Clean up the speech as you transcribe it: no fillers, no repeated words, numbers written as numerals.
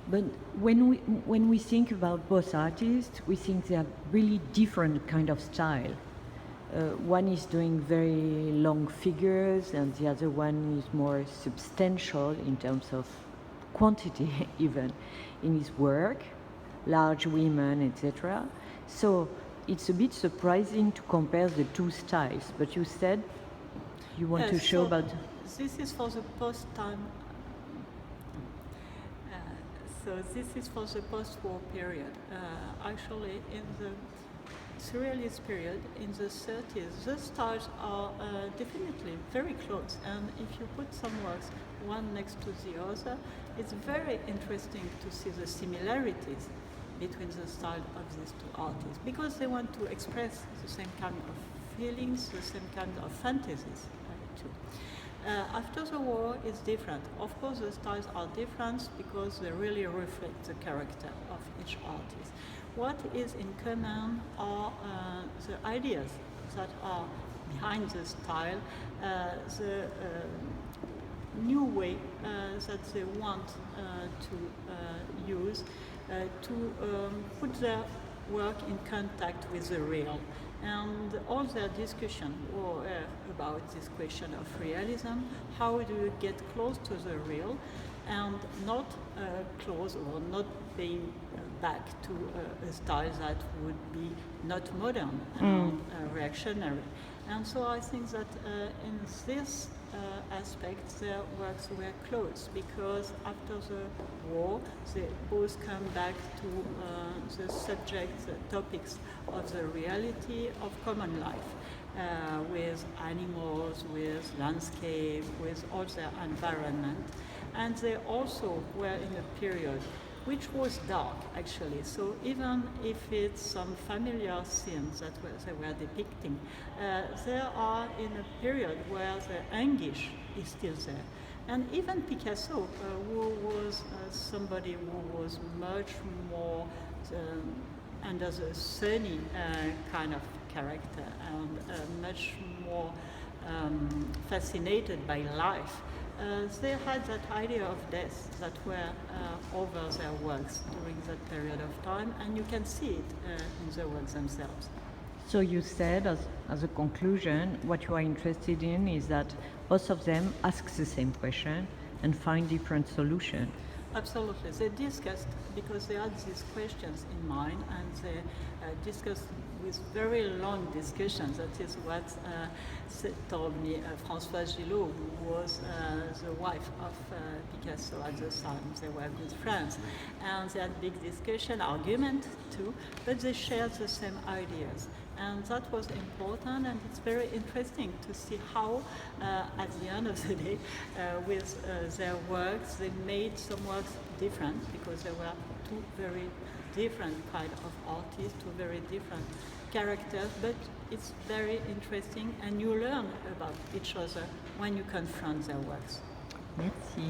But when we think about both artists, we think they have really different kind of style. One is doing very long figures, and the other one is more substantial in terms of quantity, even in his work, large women, etc. So it's a bit surprising to compare the two styles. But you said you want to show about. This is for the post-time. So this is for the post-war period. Actually, in the Surrealist period, in the 30s, the styles are definitely very close. And if you put some works one next to the other, it's very interesting to see the similarities between the style of these two artists, because they want to express the same kind of feelings, the same kind of fantasies too. After the war, it's different. Of course, the styles are different because they really reflect the character of each artist. What is in common are the ideas that are behind the style, the new way that they want to use to put their work in contact with the real. And all their discussion were about this question of realism. How do you get close to the real and not close or not being back to a style that would be not modern and reactionary. And so I think that in this aspect their works were close, because after the war they both come back to the subjects, the topics of the reality of common life, with animals, with landscape, with all their environment. And they also were in a period which was dark, actually. So even if it's some familiar scenes that they were depicting, they are in a period where the anguish is still there. And even Picasso, who was somebody who was much more under the sunny kind of character and much more fascinated by life, they had that idea of death that were over their works during that period of time, and you can see it in the works themselves. So you said, as a conclusion, what you are interested in is that both of them ask the same question and find different solutions. Absolutely. They discussed, because they had these questions in mind, and they discussed with very long discussions. That is what told me Françoise Gillot, who was the wife of Picasso at the time. They were good friends. And they had big discussion, argument too, but they shared the same ideas. And that was important, and it's very interesting to see how, at the end of the day, with their works, they made some works different, because there were two very different kind of artists, two very different characters, but it's very interesting, and you learn about each other when you confront their works. Merci.